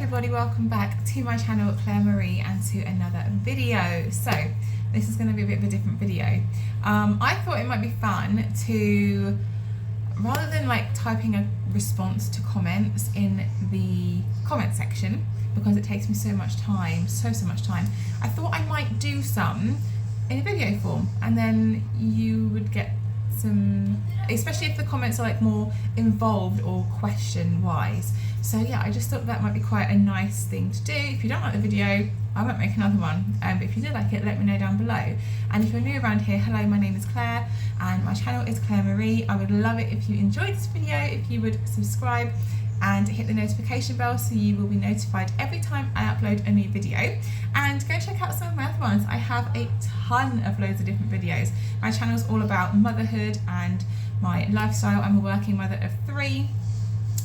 everybody, welcome back to my channel Claire Marie and to another video. So this is going to be a bit of a different video. I thought it might be fun to, rather than like typing a response to comments in the comment section, because it takes me so much time, so much time, I thought I might do some in a video form, and then you would get some, especially if the comments are like more involved or question wise. So yeah, I just thought that might be quite a nice thing to do. If you don't like the video, I won't make another one, but if you do like it, let me know down below. And if you're new around here, hello, my name is Claire and my channel is Claire Marie. I would love it if you enjoyed this video, if you would subscribe and hit the notification bell so you will be notified every time I upload a new video. And go check out some of my other ones. I have a ton of loads of different videos. My channel is all about motherhood and my lifestyle. I'm a working mother of 3.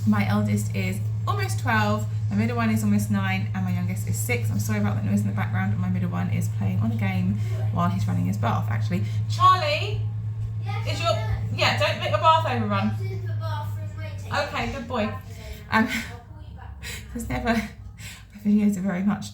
My eldest is almost 12, my middle one is almost 9, and my youngest is 6. I'm sorry about that noise in the background, but my middle one is playing on a game while he's running his bath, actually. Charlie, is your... Yeah, don't let your bath overrun. Okay, good boy. There's never... My videos are very much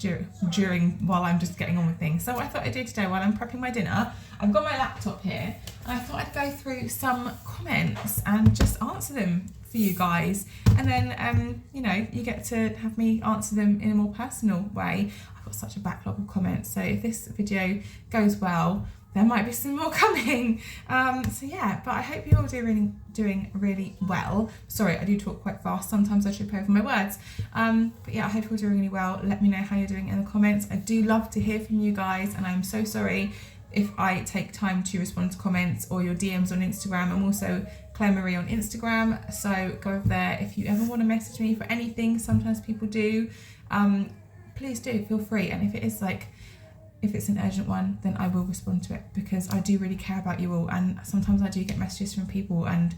during while I'm just getting on with things. So what I thought I'd do today while I'm prepping my dinner, I've got my laptop here, and I thought I'd go through some comments and just answer them for you guys, and then you know, you get to have me answer them in a more personal way. I've got such a backlog of comments, so if this video goes well, there might be some more coming. So yeah, but I hope you're all doing really well. Sorry, I do talk quite fast, sometimes I trip over my words, but yeah, I hope you're doing really well. Let me know how you're doing in the comments. I do love to hear from you guys, and I'm so sorry if I take time to respond to comments or your DMs on Instagram. I'm also Claire Marie on Instagram, so go over there if you ever want to message me for anything. Sometimes people do. Please do, feel free. And if it is like, if it's an urgent one, then I will respond to it, because I do really care about you all. And sometimes I do get messages from people, and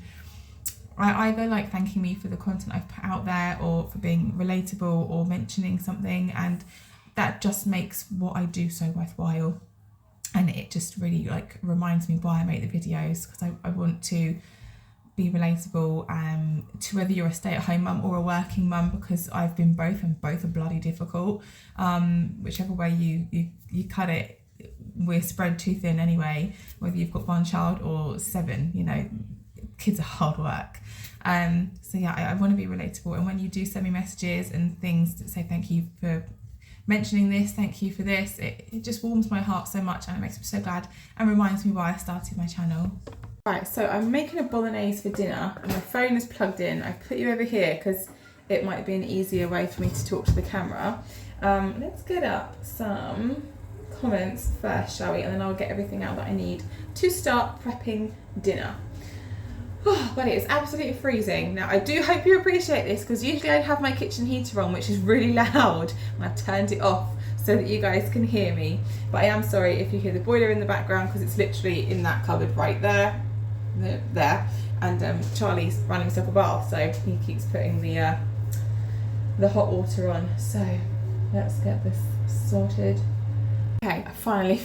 I either like thanking me for the content I've put out there, or for being relatable, or mentioning something, and that just makes what I do so worthwhile. And it just really like reminds me why I make the videos, because I want to be relatable to whether you're a stay-at-home mum or a working mum, because I've been both, and both are bloody difficult. Whichever way you cut it, we're spread too thin anyway, whether you've got 1 child or 7, you know, kids are hard work. So yeah, I want to be relatable, and when you do send me messages and things that say thank you for mentioning this, thank you for this, it just warms my heart so much, and it makes me so glad and reminds me why I started my channel. Right, so I'm making a bolognese for dinner, and my phone is plugged in. I've put you over here because it might be an easier way for me to talk to the camera. Let's get up some comments first, shall we? And then I'll get everything out that I need to start prepping dinner. Oh, but it is absolutely freezing. Now, I do hope you appreciate this, because usually I'd have my kitchen heater on, which is really loud, and I've turned it off so that you guys can hear me. But I am sorry if you hear the boiler in the background, because it's literally in that cupboard right there. And Charlie's running himself a bath, so he keeps putting the hot water on. So let's get this sorted. Okay, I finally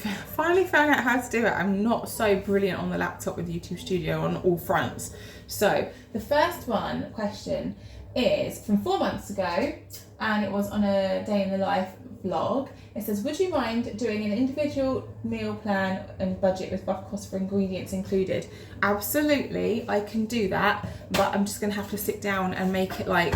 found out how to do it. I'm not so brilliant on the laptop with YouTube Studio on all fronts. So the first question is from 4 months ago, and it was on a day in the life vlog. It says, would you mind doing an individual meal plan and budget with rough cost for ingredients included? Absolutely, I can do that, but I'm just gonna have to sit down and make it like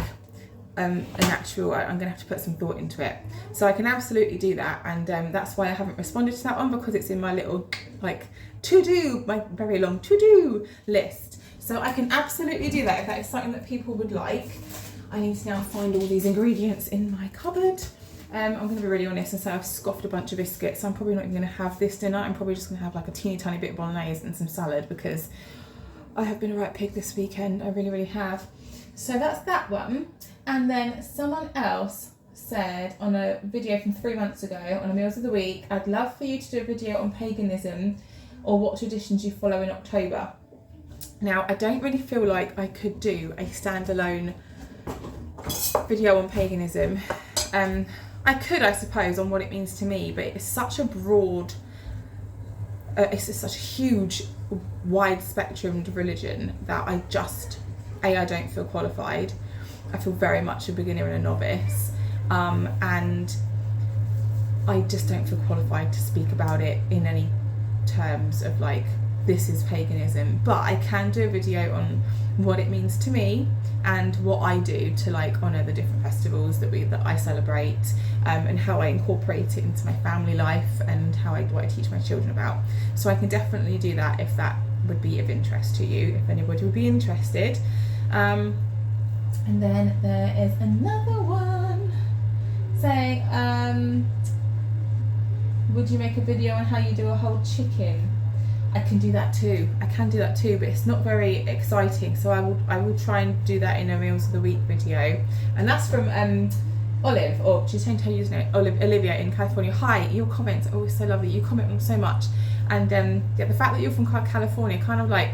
an actual, I'm gonna have to put some thought into it. So I can absolutely do that, and that's why I haven't responded to that one, because it's in my little like to-do, my very long to-do list. So I can absolutely do that if that is something that people would like. I need to now find all these ingredients in my cupboard. I'm going to be really honest and say I've scoffed a bunch of biscuits, so I'm probably not even going to have this dinner. I'm probably just going to have like a teeny tiny bit of bolognese and some salad, because I have been a right pig this weekend. I really have. So that's that one. And then someone else said on a video from 3 months ago on a Meals of the Week, I'd love for you to do a video on paganism, or what traditions you follow in October. Now, I don't really feel like I could do a standalone video on paganism. I could, I suppose, on what it means to me, but it's such a broad, it's just such a huge, wide spectrum of religion that I don't feel qualified. I feel very much a beginner and a novice. and I just don't feel qualified to speak about it in any terms of like, this is paganism, but I can do a video on what it means to me and what I do to like honour the different festivals that I celebrate, and how I incorporate it into my family life and what I teach my children about. So I can definitely do that if that would be of interest to you, if anybody would be interested. And then there is another one saying, would you make a video on how you do a whole chicken? I can do that too. But it's not very exciting. So I will try and do that in a Meals of the Week video. And that's from Olive, or she's changed her username, Olivia in California. Hi, your comments are always so lovely. You comment on so much, and yeah, the fact that you're from California kind of like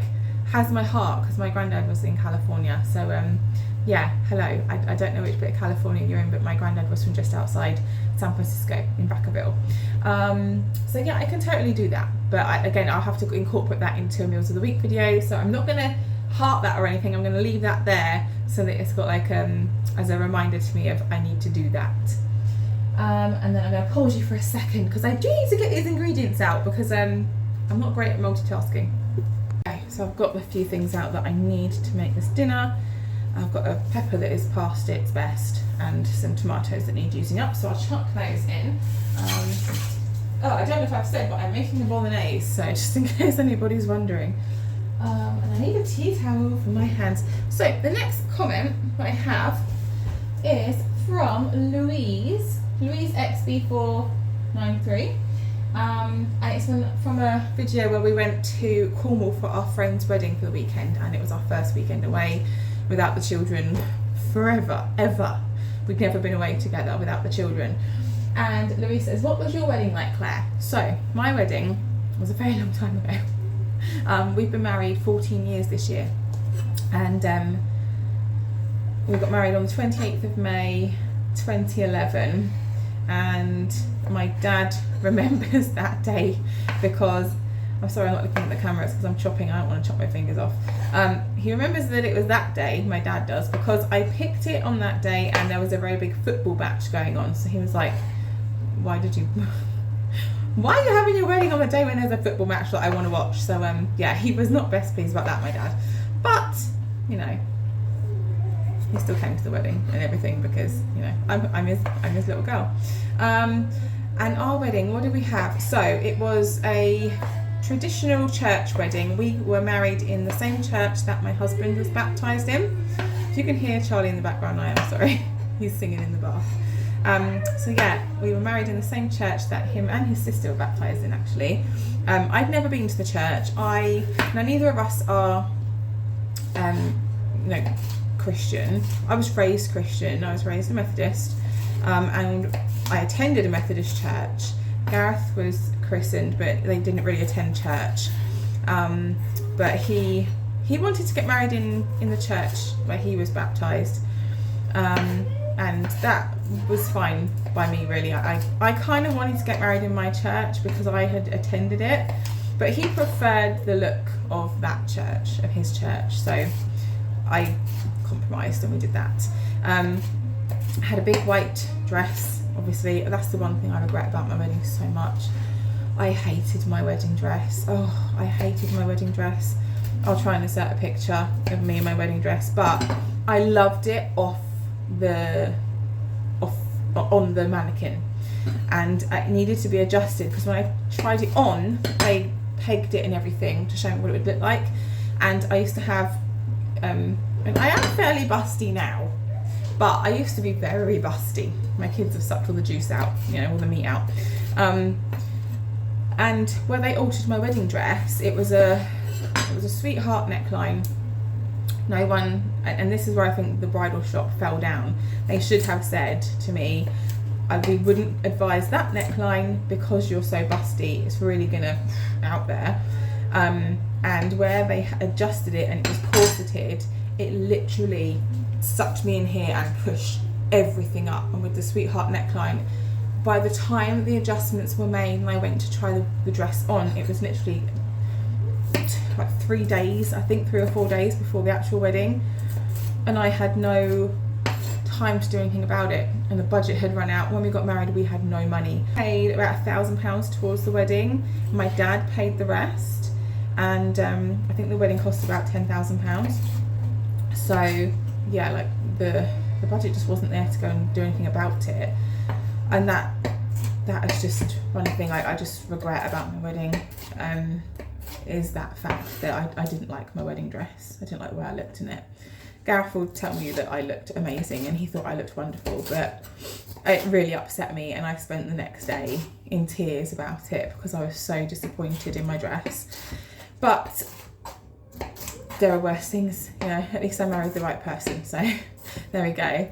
has my heart, because my granddad was in California. So yeah, hello. I don't know which bit of California you're in, but my granddad was from just outside San Francisco in Vacaville. So yeah, I can totally do that, but again, I'll have to incorporate that into a Meals of the Week video. So I'm not going to heart that or anything. I'm going to leave that there so that it's got like as a reminder to me of I need to do that. And then I'm going to pause you for a second because I do need to get these ingredients out, because I'm not great at multitasking. Okay, so I've got a few things out that I need to make this dinner. I've got a pepper that is past its best and some tomatoes that need using up, so I'll chuck those in. Oh, I don't know if I've said, but I'm making a bolognese, so just in case anybody's wondering. And I need a tea towel for my hands. So the next comment that I have is from Louise XB493. And it's from a video where we went to Cornwall for our friend's wedding for the weekend, and it was our first weekend away without the children forever, ever. We'd never been away together without the children. And Louise says, what was your wedding like, Claire? So my wedding was a very long time ago. We've been married 14 years this year, and we got married on the 28th of May 2011, and my dad remembers that day because, I'm sorry I'm not looking at the cameras because I'm chopping, I don't want to chop my fingers off. He remembers that it was that day, my dad does, because I picked it on that day and there was a very big football match going on. So he was like, why are you having your wedding on a day when there's a football match that I want to watch? So yeah, he was not best pleased about that, my dad. But, you know, he still came to the wedding and everything because, you know, I'm his little girl. And our wedding, what did we have? So it was a traditional church wedding. We were married in the same church that my husband was baptised in. If you can hear Charlie in the background, I am sorry. He's singing in the bath. So yeah, we were married in the same church that him and his sister were baptised in, actually. I'd never been to the church. Now neither of us are, you know, Christian. I was raised Christian. I was raised a Methodist, and I attended a Methodist church. Gareth was christened, but they didn't really attend church. But he wanted to get married in the church where he was baptised, and that was fine by me, really. I kind of wanted to get married in my church because I had attended it, but he preferred the look of that church, of his church, so I compromised and we did that. I had a big white dress. Obviously, that's the one thing I regret about my wedding so much. I hated my wedding dress. Oh, I hated my wedding dress. I'll try and insert a picture of me in my wedding dress, but I loved it on the mannequin, and it needed to be adjusted because when I tried it on, they pegged it and everything to show me what it would look like. And I used to have, and I am fairly busty now, but I used to be very busty. My kids have sucked all the juice out, you know, all the meat out. And when they altered my wedding dress, it was a sweetheart neckline. No one, and this is where I think the bridal shop fell down. They should have said to me, we wouldn't advise that neckline because you're so busty, it's really gonna out there. And where they adjusted it and it was corseted, it literally sucked me in here and pushed everything up. And with the sweetheart neckline, by the time the adjustments were made and I went to try the dress on, it was literally like 3 days, I think 3 or 4 days before the actual wedding, and I had no time to do anything about it, and the budget had run out. When we got married, we had no money. Paid about £1,000 towards the wedding. My dad paid the rest, and I think the wedding cost about £10,000. So yeah, like the budget just wasn't there to go and do anything about it, and that is just one thing I just regret about my wedding, is that fact that I didn't like my wedding dress. I didn't like the way I looked in it. Gareth would tell me that I looked amazing and he thought I looked wonderful, but it really upset me, and I spent the next day in tears about it because I was so disappointed in my dress. But there are worse things, you know. At least I married the right person, so there we go.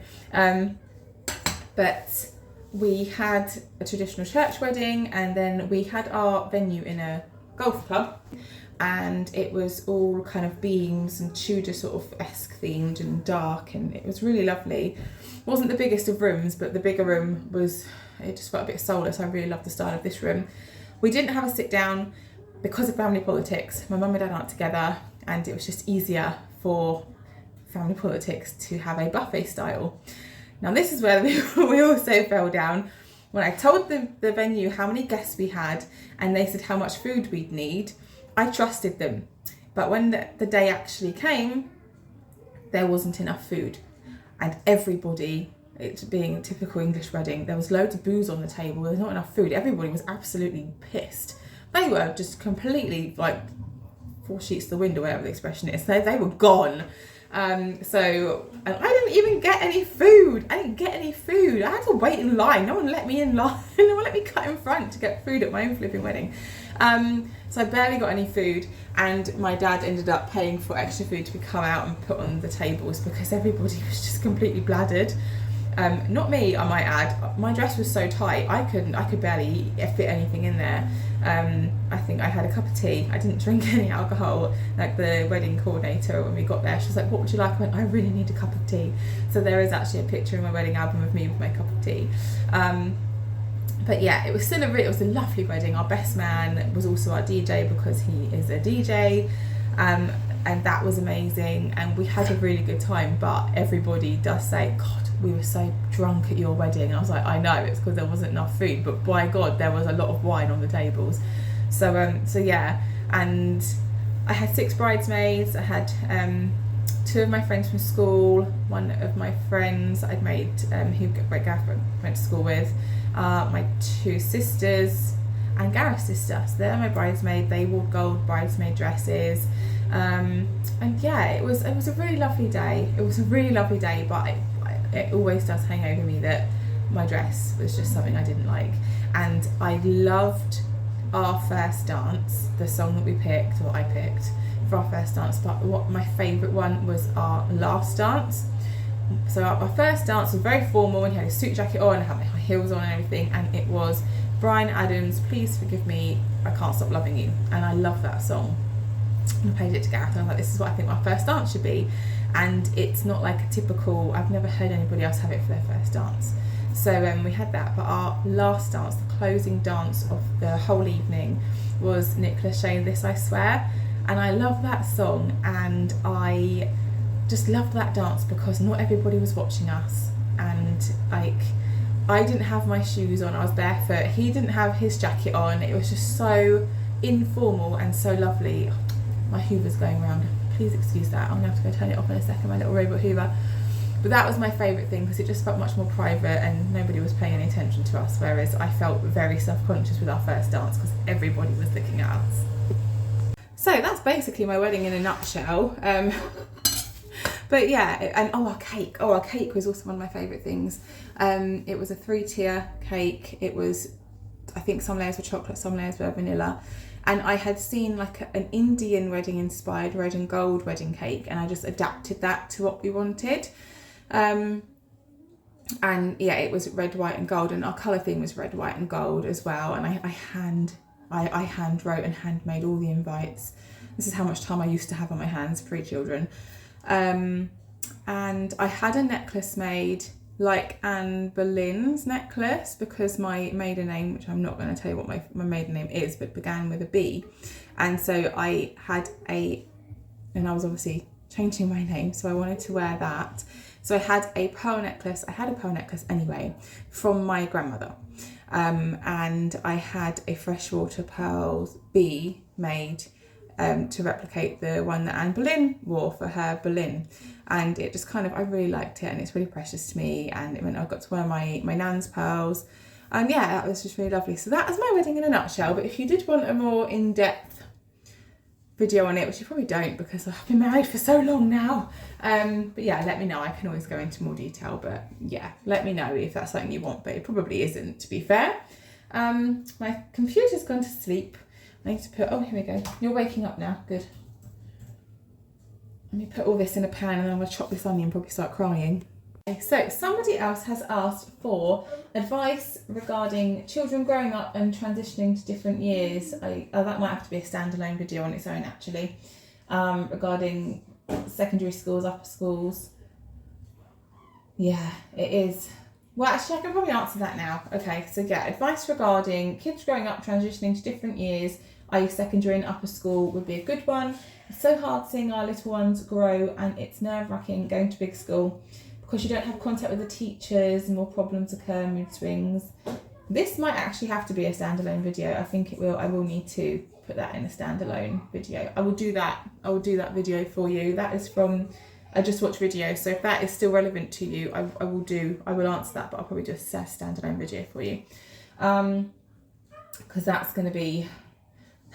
But we had a traditional church wedding, and then we had our venue in a golf club, and it was all kind of beams and Tudor sort of esque themed and dark, and it was really lovely. It wasn't the biggest of rooms, but the bigger room was, it just felt a bit soulless. I really loved the style of this room. We didn't have a sit down because of family politics. My mum and dad aren't together, and it was just easier for family politics to have a buffet style. Now this is where we also fell down. When I told the venue how many guests we had, and they said how much food we'd need, I trusted them. But when the day actually came, there wasn't enough food. And everybody, it being a typical English wedding, there was loads of booze on the table, there's not enough food. Everybody was absolutely pissed. They were just completely like 4 sheets to the wind, or whatever the expression is. They were gone. So I didn't even get any food. I had to wait in line. No one let me in line. No one let me cut in front to get food at my own flipping wedding. So I barely got any food, and my dad ended up paying for extra food to come out and put on the tables because everybody was just completely bladdered. Not me, I might add. My dress was so tight, I could barely fit anything in there. I think I had a cup of tea. I didn't drink any alcohol. Like the wedding coordinator, when we got there, she was like, "What would you like?" I went, "I really need a cup of tea." So there is actually a picture in my wedding album of me with my cup of tea. But yeah, it was a lovely wedding. Our best man was also our DJ because he is a DJ. And that was amazing, and we had a really good time. But everybody does say, "God, we were so drunk at your wedding." And I was like, I know, it's because there wasn't enough food, but by God, there was a lot of wine on the tables. So yeah, and I had 6 bridesmaids. I had 2 of my friends from school, one of my friends I'd made, who Gareth went to school with, my 2 sisters, and Gareth's sister. So they're my bridesmaid. They wore gold bridesmaid dresses. And yeah, it was a really lovely day. But it always does hang over me that my dress was just something I didn't like. And I loved our first dance, the song that we picked, or I picked for our first dance, but what my favourite one was our last dance. So our first dance was very formal, and he had a suit jacket on, and I had my high heels on and everything, and it was Bryan Adams' "Please Forgive Me, I Can't Stop Loving You," and I love that song. And I played it to Gareth, and I was like, this is what I think my first dance should be. And it's not like a typical, I've never heard anybody else have it for their first dance. So we had that, but our last dance, the closing dance of the whole evening, was Nick Lachey, "This I Swear." And I love that song, and I just loved that dance because not everybody was watching us, and like, I didn't have my shoes on, I was barefoot, he didn't have his jacket on. It was just so informal and so lovely. My Hoover's going round, please excuse that, I'm gonna have to go turn it off in a second, my little robot Hoover. But that was my favourite thing because it just felt much more private and nobody was paying any attention to us, whereas I felt very self-conscious with our first dance because everybody was looking at us. So that's basically my wedding in a nutshell. But yeah, and our cake was also one of my favourite things. It was a 3-tier cake. It was, I think some layers were chocolate, some layers were vanilla. And I had seen like an Indian wedding inspired red and gold wedding cake, and I just adapted that to what we wanted. And yeah, it was red, white and gold, and our colour theme was red, white and gold as well. And I hand wrote and handmade all the invites. This is how much time I used to have on my hands pre-children. And I had a necklace made like Anne Boleyn's necklace because my maiden name, which I'm not going to tell you what my maiden name is, but began with a B. And so I had and I was obviously changing my name, so I wanted to wear that. So I had a pearl necklace anyway from my grandmother. And I had a freshwater pearls bee made to replicate the one that Anne Boleyn wore for her Boleyn. And it just kind of, I really liked it, and it's really precious to me, and it meant I got to wear my nan's pearls. And yeah, that was just really lovely. So that is my wedding in a nutshell. But if you did want a more in-depth video on it, which you probably don't because I've been married for so long now, but yeah, let me know. I can always go into more detail, but yeah, let me know if that's something you want, but it probably isn't, to be fair. My computer's gone to sleep. I need to put, oh, here we go. You're waking up now, good. Let me put all this in a pan, and then I'm going to chop this onion and probably start crying. Okay, so somebody else has asked for advice regarding children growing up and transitioning to different years. That might have to be a standalone video on its own, actually, regarding secondary schools, upper schools. Yeah, it is. Well, actually, I can probably answer that now. Okay, so yeah, advice regarding kids growing up, transitioning to different years, i.e. secondary and upper school, would be a good one. It's so hard seeing our little ones grow, and it's nerve-wracking going to big school because you don't have contact with the teachers, more problems occur, mood swings. This might actually have to be a standalone video. I think it will. I will need to put that in a standalone video. I will do that. I will do that video for you. That is from I Just Watch Video. So if that is still relevant to you, I will answer that, but I'll probably do a standalone video for you. Because that's gonna be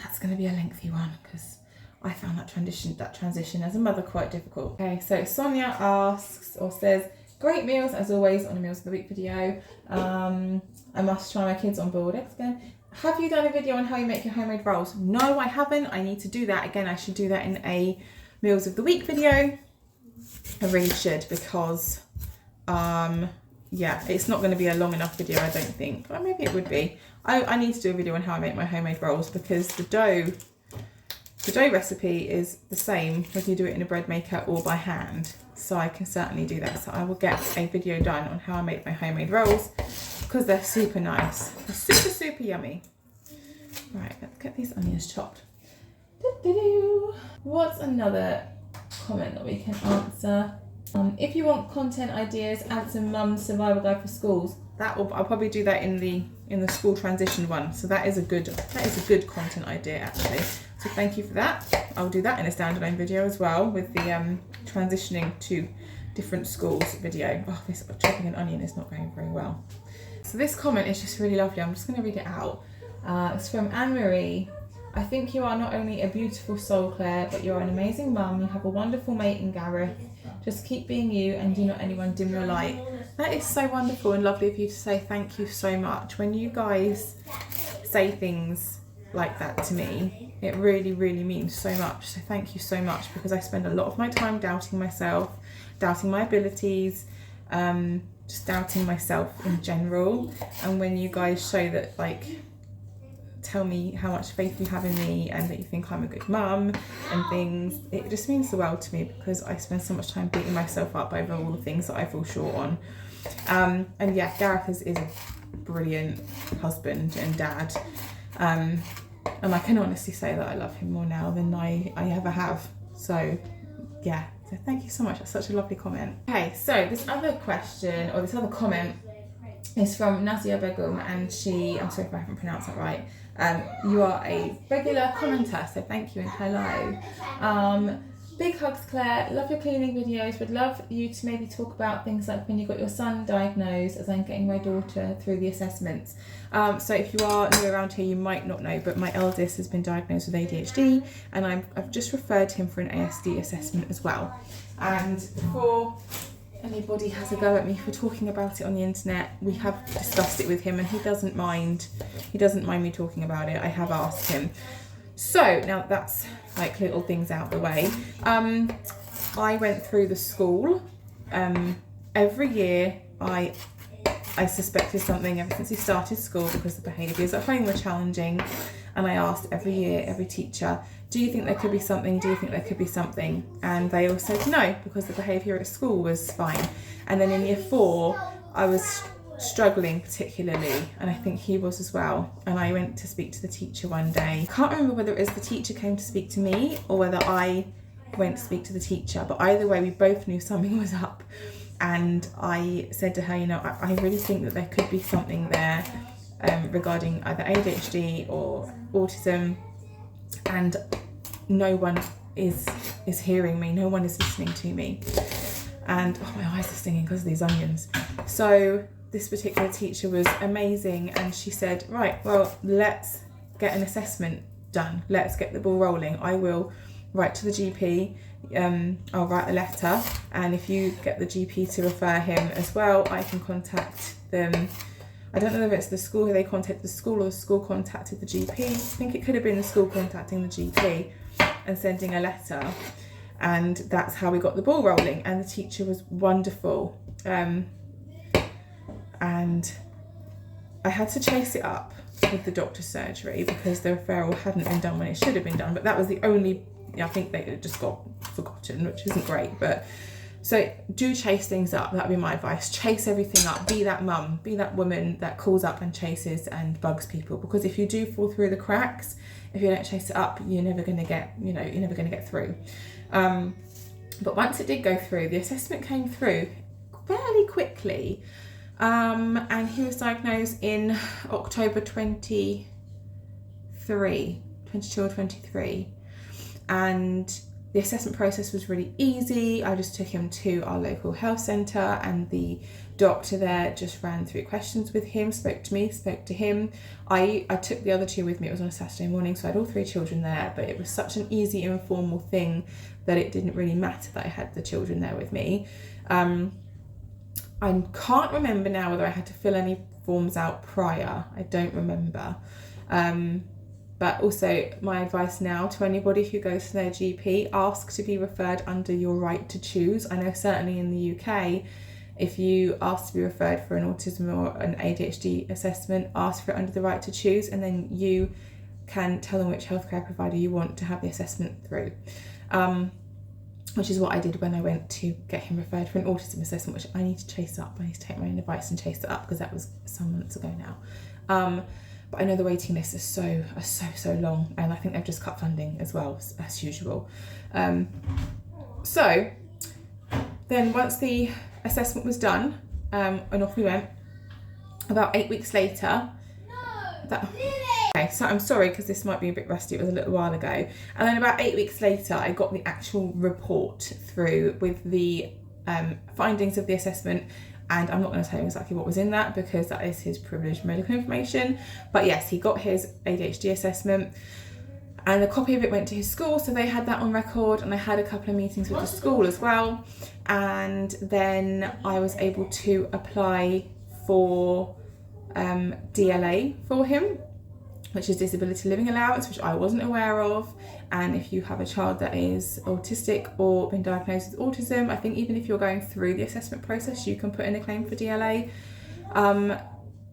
a lengthy one, because I found that transition as a mother quite difficult. Okay, so Sonia asks or says, great meals as always on a Meals of the Week video. I must try my kids on board. Again, have you done a video on how you make your homemade rolls? No, I haven't. I need to do that. Again, I should do that in a Meals of the Week video. I really should, because yeah, it's not going to be a long enough video, I don't think. Or maybe it would be. I need to do a video on how I make my homemade rolls, because the dough recipe is the same whether you do it in a bread maker or by hand. So I can certainly do that. So I will get a video done on how I make my homemade rolls, because they're super nice. They're super, super yummy. Right, let's get these onions chopped. What's another comment that we can answer? If you want content ideas, add some mum's survival guide for schools. I'll probably do that in the school transition one. So that is a good content idea, actually. So thank you for that. I'll do that in a standalone video as well, with the transitioning to different schools video. Oh, this chopping an onion is not going very well. So this comment is just really lovely. I'm just going to read it out. It's from Anne-Marie. I think you are not only a beautiful soul, Claire, but you're an amazing mum. You have a wonderful mate in Gareth. Just keep being you and do not anyone dim your light. That is so wonderful and lovely of you to say. Thank you so much. When you guys say things like that to me, it really, really means so much. So thank you so much, because I spend a lot of my time doubting myself, doubting my abilities, just doubting myself in general. And when you guys show that, like, tell me how much faith you have in me and that you think I'm a good mum and things, it just means the world to me, because I spend so much time beating myself up over all the things that I fall short on. And yeah, Gareth is a brilliant husband and dad, and I can honestly say that I love him more now than I ever have. So yeah, so thank you so much. That's such a lovely comment. Okay, so this other question, or this other comment, is from Nazia Begum, and she, I'm sorry if I haven't pronounced that right, you are a regular commenter, so thank you and hello. Big hugs, Claire. Love your cleaning videos. Would love you to maybe talk about things like when you got your son diagnosed, as I'm getting my daughter through the assessments. So if you are new around here, you might not know, but my eldest has been diagnosed with ADHD, and I've just referred him for an ASD assessment as well. And before anybody has a go at me for talking about it on the internet, we have discussed it with him, and he doesn't mind me talking about it. I have asked him. So now that's like little things out the way. I went through the school. Every year I suspected something ever since he started school, because the behaviours at home were challenging, and I asked every year, every teacher, do you think there could be something? Do you think there could be something? And they all said no, because the behaviour at school was fine. And then in year 4, I was struggling particularly, and I think he was as well. And I went to speak to the teacher one day. I can't remember whether it was the teacher came to speak to me or whether I went to speak to the teacher, but either way we both knew something was up. and I said to her, you know, I really think that there could be something there regarding either ADHD or autism, and no one is hearing me, no one is listening to me. And oh, my eyes are stinging because of these onions. So this particular teacher was amazing, and she said, right, well, let's get an assessment done. Let's get the ball rolling. I will write to the GP. I'll write a letter, and if you get the GP to refer him as well, I can contact them. I don't know whether it's the school who they contacted the school or the school contacted the GP. I think it could have been the school contacting the GP and sending a letter. And that's how we got the ball rolling. And the teacher was wonderful. And I had to chase it up with the doctor's surgery because the referral hadn't been done when it should have been done. But that was the only, I think they just got forgotten, which isn't great. But so do chase things up. That'd be my advice. Chase everything up. Be that mum, be that woman that calls up and chases and bugs people. Because if you do fall through the cracks, if you don't chase it up, you're never going to get, you're never going to get through. But once it did go through, the assessment came through fairly quickly. And he was diagnosed in October 22 or 23. And the assessment process was really easy. I just took him to our local health centre, and the doctor there just ran through questions with him, spoke to me, spoke to him. I took the other two with me. It was on a Saturday morning, so I had all three children there, but it was such an easy, informal thing that it didn't really matter that I had the children there with me. I can't remember now whether I had to fill any forms out prior. I don't remember. But also my advice now to anybody who goes to their GP, ask to be referred under your right to choose. I know certainly in the UK, if you ask to be referred for an autism or an ADHD assessment, ask for it under the right to choose, and then you can tell them which healthcare provider you want to have the assessment through. Which is what I did when I went to get him referred for an autism assessment, which I need to chase up. I need to take my own advice and chase it up because that was some months ago now. But I know the waiting lists are so long, and I think they've just cut funding as well, as usual. So then once the assessment was done, and off we went, about 8 weeks later, okay, so I'm sorry because this might be a bit rusty, it was a little while ago. And then about 8 weeks later, I got the actual report through with the findings of the assessment. And I'm not going to tell you exactly what was in that because that is his privileged medical information. But yes, he got his ADHD assessment, and a copy of it went to his school, so they had that on record, and I had a couple of meetings with the school as well. And then I was able to apply for DLA for him, which is Disability Living Allowance, which I wasn't aware of. And if you have a child that is autistic or been diagnosed with autism, I think even if you're going through the assessment process, you can put in a claim for DLA.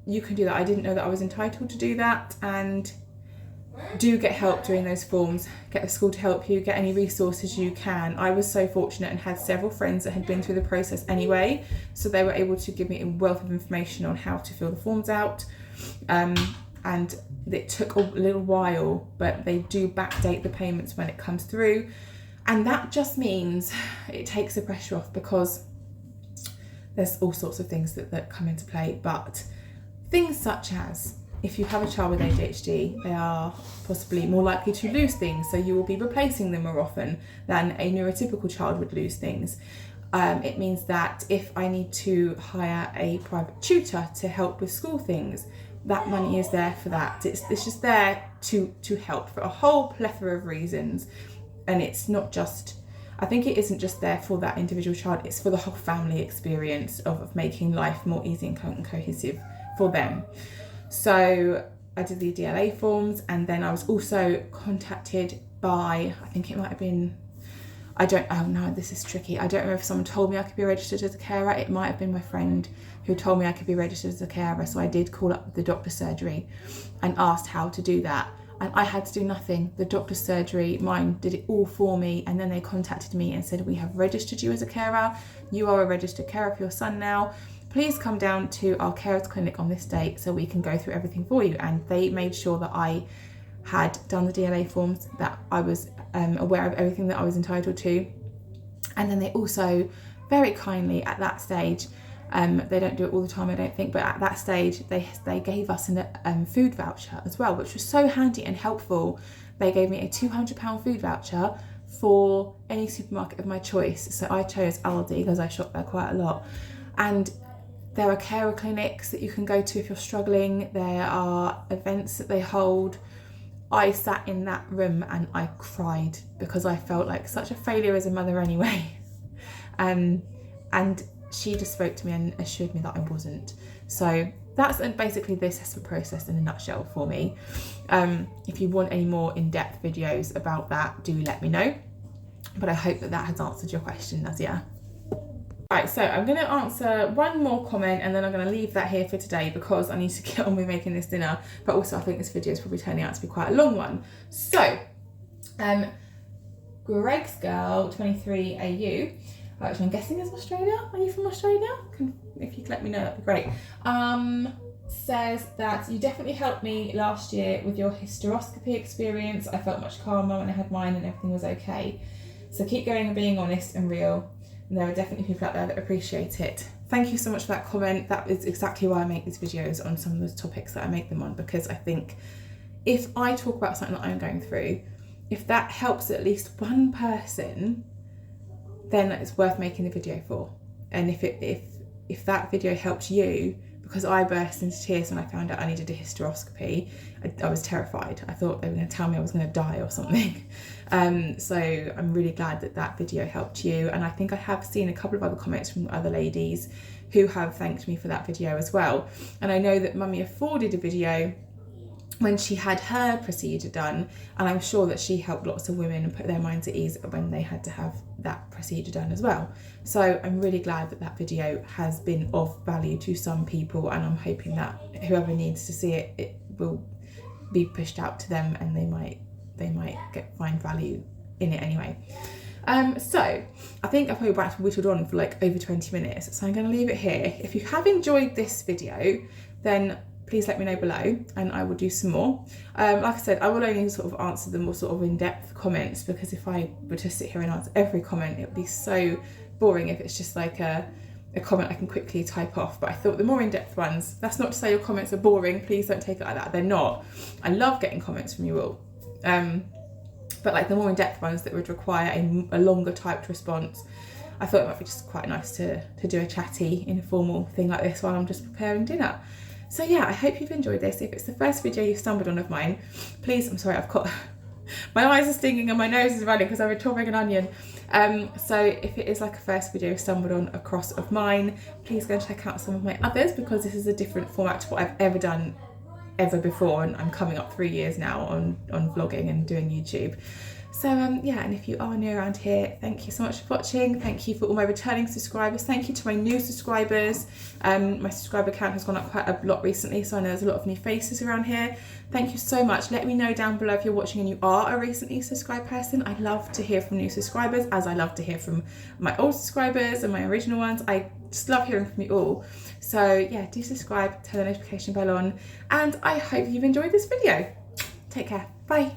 You can do that. I didn't know that I was entitled to do that. And do get help doing those forms. Get the school to help you, get any resources you can. I was so fortunate and had several friends that had been through the process anyway, so they were able to give me a wealth of information on how to fill the forms out. And it took a little while, but they do backdate the payments when it comes through. And that just means it takes the pressure off, because there's all sorts of things that come into play. But things such as, if you have a child with ADHD, they are possibly more likely to lose things. So you will be replacing them more often than a neurotypical child would lose things. It means that if I need to hire a private tutor to help with school things, that money is there for that. It's just there to help for a whole plethora of reasons. And it's not just, I think it isn't just there for that individual child, it's for the whole family experience of making life more easy and cohesive for them. So I did the DLA forms, and then I was also contacted by, I think it might have been, this is tricky. I don't know if someone told me I could be registered as a carer. It might have been my friend who told me I could be registered as a carer. So I did call up the doctor's surgery and asked how to do that. And I had to do nothing. The doctor's surgery, mine, did it all for me. And then they contacted me and said, we have registered you as a carer. You are a registered carer for your son now. Please come down to our carers clinic on this date so we can go through everything for you. And they made sure that I had done the DLA forms, that I was aware of everything that I was entitled to. And then they also very kindly at that stage. They don't do it all the time, I don't think, but at that stage they gave us a food voucher as well, which was so handy and helpful. They gave me a £200 food voucher for any supermarket of my choice. So I chose Aldi because I shop there quite a lot. And there are carer clinics that you can go to if you're struggling. There are events that they hold. I sat in that room and I cried because I felt like such a failure as a mother anyway. And she just spoke to me and assured me that I wasn't. So that's basically the assessment process in a nutshell for me. If you want any more in-depth videos about that, do let me know. But I hope that has answered your question, Nazia. Right, so I'm going to answer one more comment and then I'm going to leave that here for today because I need to get on with making this dinner. But also I think this video is probably turning out to be quite a long one. So, Greg's Girl 23AU, which I'm guessing is Australia. Are you from Australia? If you could let me know, that'd be great. Says that you definitely helped me last year with your hysteroscopy experience. I felt much calmer when I had mine and everything was okay. So keep going and being honest and real. And there are definitely people out there that appreciate it. Thank you so much for that comment. That is exactly why I make these videos on some of those topics that I make them on, because I think if I talk about something that I'm going through, if that helps at least one person, then it's worth making the video for. And if that video helps you, because I burst into tears when I found out I needed a hysteroscopy, I was terrified. I thought they were going to tell me I was going to die or something. So I'm really glad that that video helped you. And I think I have seen a couple of other comments from other ladies who have thanked me for that video as well. And I know that Mummy afforded a video when she had her procedure done, and I'm sure that she helped lots of women and put their minds at ease when they had to have that procedure done as well. So I'm really glad that that video has been of value to some people, and I'm hoping that whoever needs to see it, it will be pushed out to them and they might find value in it anyway. So I think I've probably whittled on for like over 20 minutes, so I'm going to leave it here. If you have enjoyed this video, then please let me know below and I will do some more. Like I said, I will only sort of answer the more sort of in-depth comments, because if I were to sit here and answer every comment, it would be so boring if it's just like a comment I can quickly type off. But I thought the more in-depth ones, that's not to say your comments are boring, please don't take it like that, they're not. I love getting comments from you all. But like the more in-depth ones that would require a longer typed response, I thought it might be just quite nice to do a chatty, informal thing like this while I'm just preparing dinner. So yeah, I hope you've enjoyed this. If it's the first video you've stumbled on of mine, please, I'm sorry, I've got, my eyes are stinging and my nose is running because I've been chopping an onion. So if it is like a first video you've stumbled on across of mine, please go and check out some of my others, because this is a different format to what I've ever done ever before, and I'm coming up 3 years now on vlogging and doing YouTube. So yeah, and if you are new around here, thank you so much for watching. Thank you for all my returning subscribers. Thank you to my new subscribers. My subscriber count has gone up quite a lot recently, so I know there's a lot of new faces around here. Thank you so much. Let me know down below if you're watching and you are a recently subscribed person. I love to hear from new subscribers, as I love to hear from my old subscribers and my original ones. I just love hearing from you all. So yeah, do subscribe, turn the notification bell on, and I hope you've enjoyed this video. Take care. Bye.